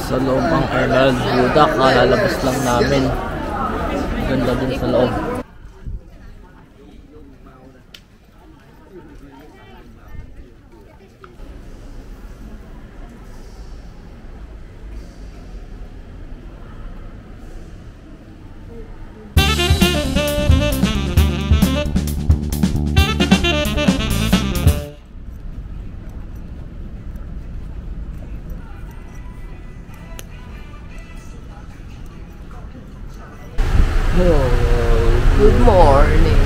Sa loob ang Emerald Buddha, kalalabas lang namin. Ganda din sa loob. Good morning.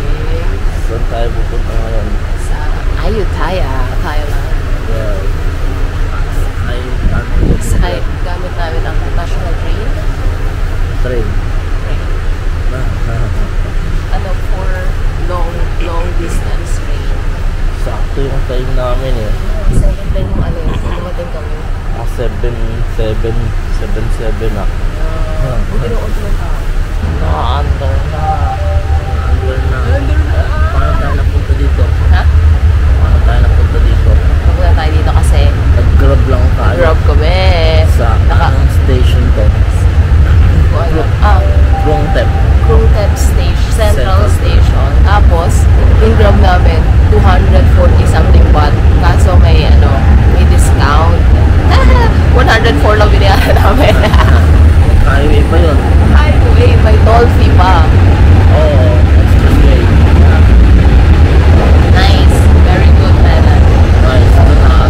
Saan tayo pupunta ngayon? Sa Ayutthaya, Thailand. Yes. Sakay gamit namin ang national train. Train. Ano, for long distance train. Sakto yung time namin eh. Second time yung ano, dumating kami. 7:77 na. Buti na on na. Na-under na. Paano tayo napunta dito? Ha? Paano tayo napunta dito? Napunta tayo dito kasi Nag-grab lang tayo. grab kami. Sa anong station to? Krung Thep. Krung Thep Station, Central Station. Tapos, yung grab namin, 240 something baht. Kaso may discount. 104 lang binayaran namin. Highway pa yun. Highway, may toll fee pa. Oo, expressway. Nice. Very good, Thailand. Nice. Ito na.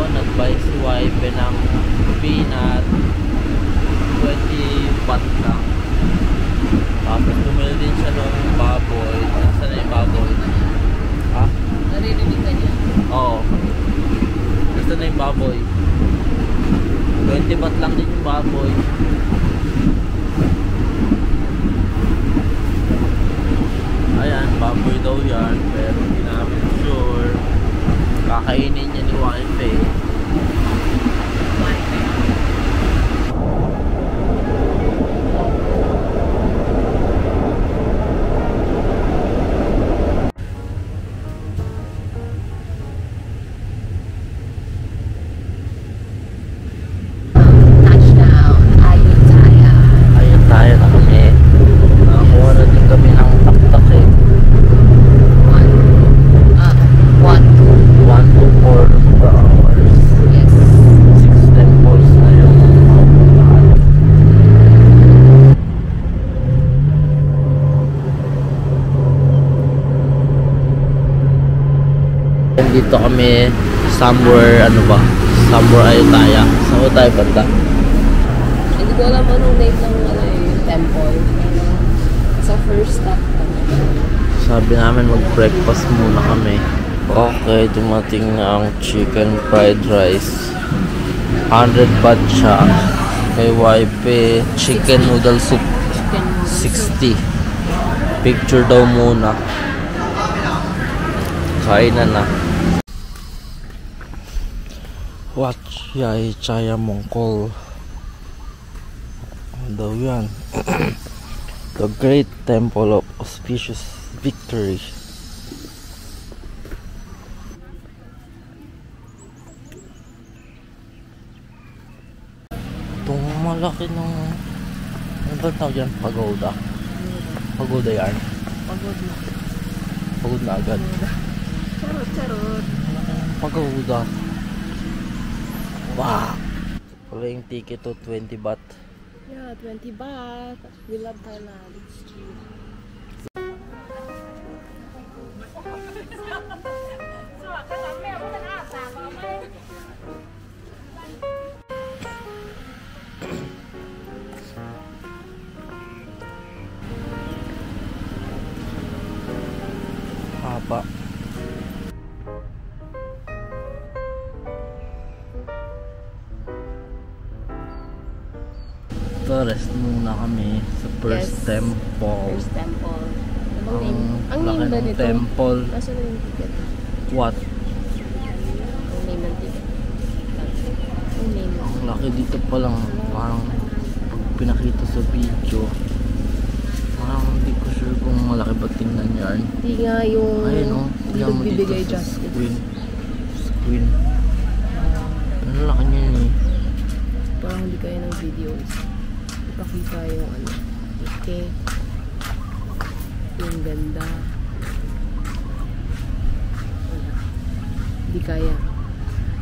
Nagbay si wife ng peanut 20 baht lang. Tapos bumili din siya ng baboy. Nasaan na yung baboy? Ha? Naririnig ka niya? Oo. Nasaan na yung baboy? 20 baht lang din yung baboy. Ayan, baboy daw yan. Pero hindi namin sure. Kakainin niya ni wife eh. Touchdown, Ayutthaya. Ayutthaya na kami. Nakakuha na din kami ng tak-tak eh. 1 to 4 per hours. Yes. 6 temples na yung mapuntahan. Dito kami somewhere, somewhere Ayutthaya. Saan tayo banda? Hindi ko alam anong name ng temple. Sa first stop kami. Sabi namin mag-breakfast muna kami. Okay, dumating na ang chicken fried rice. 100 baht siya. Kay wife, chicken noodle soup. 60. Picture daw muna. Kainan na. Watch Yai Chaya Mongkol. Ano daw yan? The Great Temple of Auspicious Victory. Itong malaki ng... Ano ba tawag yan? Pagoda. Pagoda yan. Pagod na. Pagod na agad. Charot. Pagoda. Wow! Wala yung ticket to 20 baht. Yeah, 20 baht. We love Thailand. It's cheap. Haba. Dito, rest muna kami sa First Yes. Temple. First temple. Ang name? Ang laki name ba ng nito? temple. Nasaan na yung ticket? What? Ang name ng ticket. Ang name. Ang laki dito pa lang. Parang pag pinakita sa video, parang hindi ko sure kung malaki ba tingnan yan. Hindi nga yung Ayun o, tingnan mo dito nagbibigay sa justice. screen. Ano laki niya eh. Parang hindi kaya ng videos. Ipakita yung ano. Okay. Yung ganda. Wala. Hindi kaya.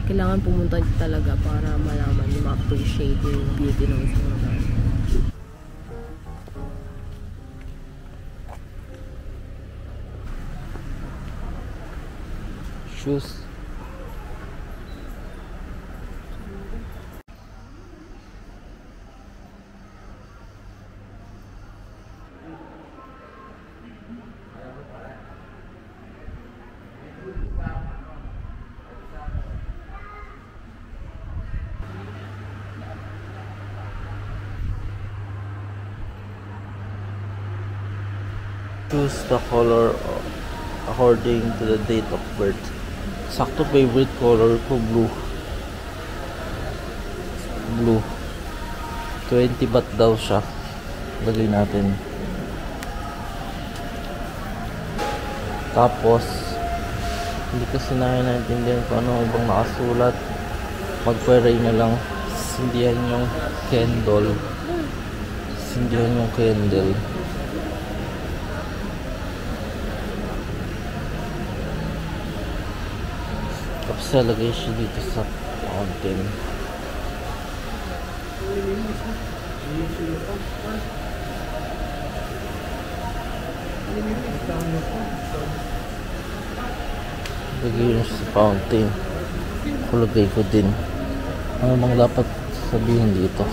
Kailangan pumunta talaga para malaman yung ma-appreciate yung beauty ng isang lugar. Shoes. Choose the color according to the date of birth. Sakto favorite color ko blue. Blue. 20 baht daw siya. Lagay natin. Tapos hindi kasi namin naintindihan kung ano ibang nakasulat. Pag-pray na lang. Sindihan yung candle. Sindihan yung candle. Tapos lagay siya dito sa fountain. Lagay yun siya sa fountain. Kulagay ko din. Ano bang dapat sabihin dito?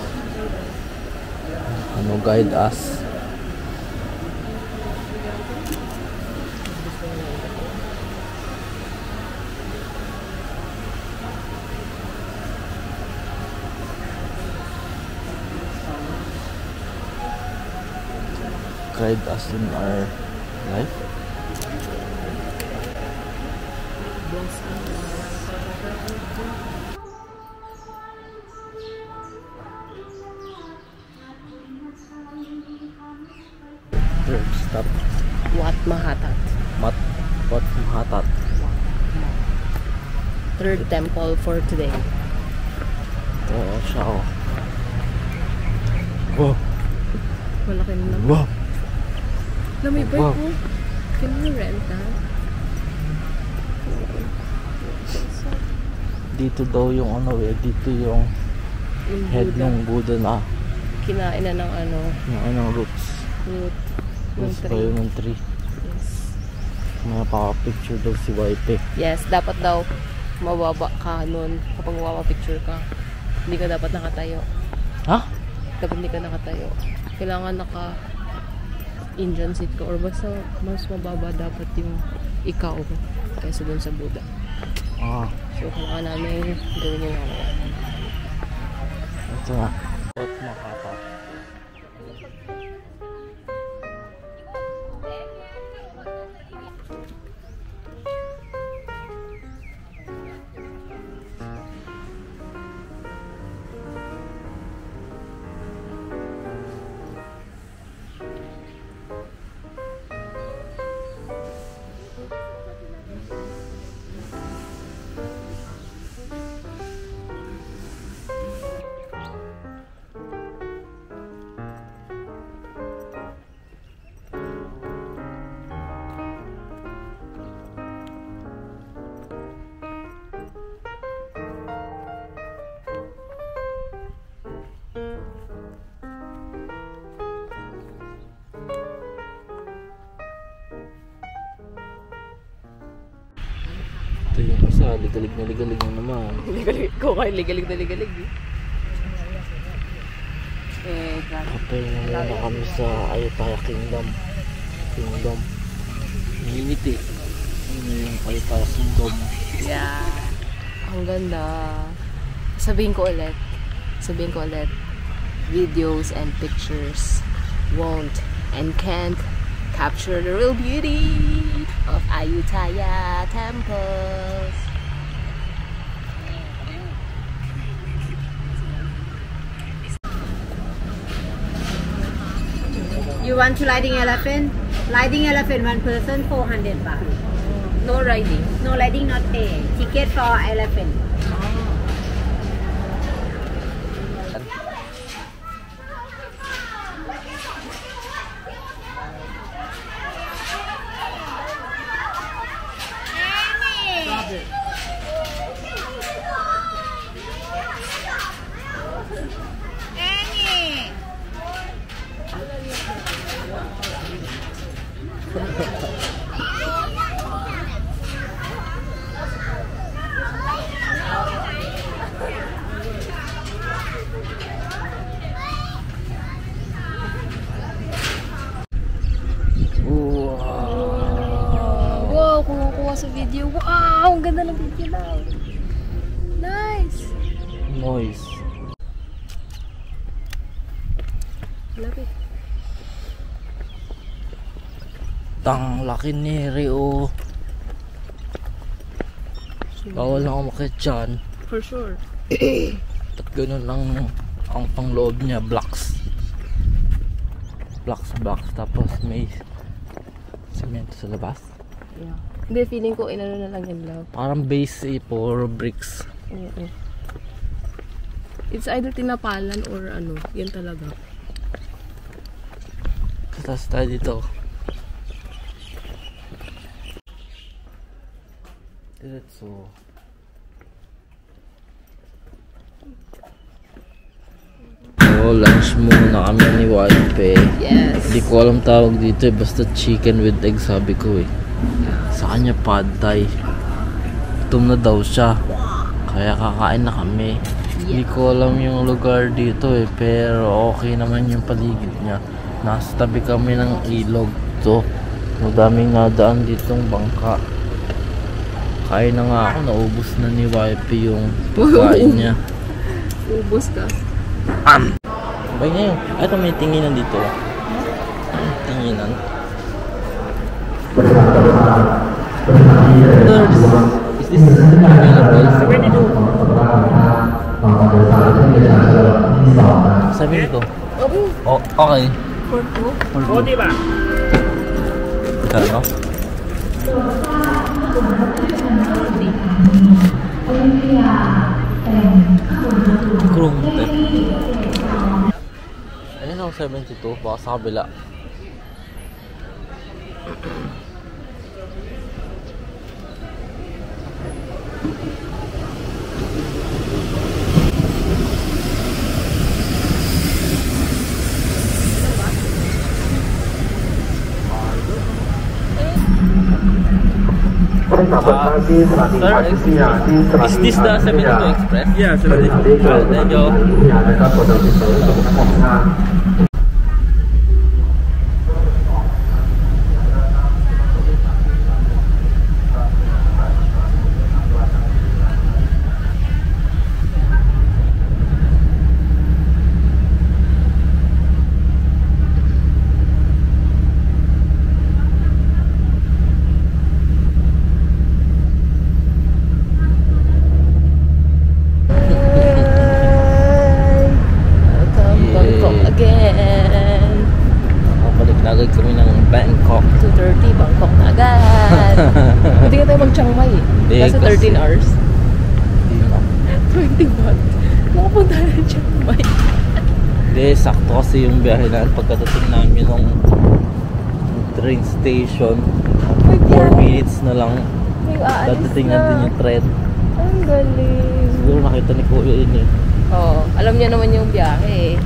Ano, guide us. Guide us in our life. Third stop. Wat Mahatat. Wat Mahatat. Third temple for today. Oo, siya oh. Wow. Malaki na naman. Wow. Na may bike Wow. mo. Can you rent that? Dito daw yung ano eh. Dito yung Yung head Buddha. ng Buddha na. Kinain na ng ano. Yung anong roots. Root. Yung Roots pa tree. yun ng tree. Yes. May picture daw si YP. Yes, dapat daw mababa ka nun kapag mapapicture ka. Hindi ka dapat nakatayo. Ha? Dapat hindi ka nakatayo. Kailangan naka Indian seat ka or basta mas mababa dapat yung ikaw kaysa dun sa Buddha. Ah, So, kailangan namin gawin yung mamaya. ito na. Wat Mahatat. Ito yung isa, ligalig na naman. Ligalig ko kayo, ligalig na ligalig eh. Kapay na muna kami sa Ayutthaya Kingdom. Init eh. Ano yung Ayutthaya Kingdom. Yeah. Ang ganda. Sabihin ko ulit. videos and pictures won't and can't capture the real beauty of Ayutthaya temples. You want to riding elephant? Riding elephant, one person 400 baht. No riding. No riding, not pay. Ticket for elephant. Wow, kumukuha sa video. Wow, ang ganda ng video daw. Nice. Noise. Lapit. Tang laki ni Rio. Bawal na umakit dyan. For sure. At ganun lang ang pangloob niya, blocks. Blocks. Tapos may semento sa labas. Yeah. Hindi, feeling ko inano na lang yan lang. Parang base for bricks. It's either tinapalan or ano, yan talaga. Tapos tayo dito. Diretso. So, lunch muna kami ni Wife. Yes. Hindi ko alam tawag dito eh. Basta chicken with egg sabi ko eh. Sa kanya pad thai. Gutom na daw siya. Kaya kakain na kami. Hindi ko alam yung lugar dito eh. Pero okay naman yung paligid niya. Nasa tabi kami ng ilog. So, madaming nadaan ditong bangka. Kain na nga ako. Naubos na ni Wife yung pagkain niya. Ubus ka. Bay na yun. Ito may tinginan dito. Tinginan. Is this available? 72. Sabi nito. Oh, okay. For two? For two. Ano? Kurong mo ayun ako 72. Baka sa kabila. Sir, is this the 72 Express? Yeah, 72. Thank you. Agad kami ng Bangkok. 2:30, Bangkok na agad. Hindi ka tayo mag-Chiang Mai eh. Kasi 13 hours. 21. Makapunta na Chiang Mai. Hindi, sakto kasi yung biyahe na pagkadating namin ng train station. 4 minutes na lang. Dadating na din yung tren. Ang galing. Siguro nakita ni Kuya yun eh. Oo, alam niya naman yung biyahe eh.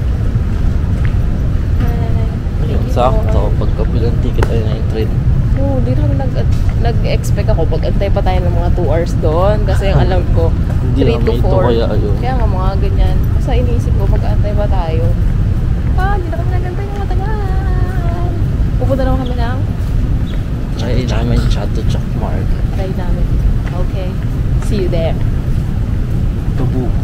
Sakto, pagkabilang ticket ay na yung train. Oo, di naman nag-expect ako. Pag-antay pa tayo ng mga 2 hours doon. Kasi yung alam ko, 3 to 4. Kaya nga mga ganyan. Basta iniisip ko, pag-antay pa tayo. Hindi na kami nag-antay ng matagal. Pupunta naman kami ng Try namin Chatuchak Market. Try namin. Okay. See you there. Tubu.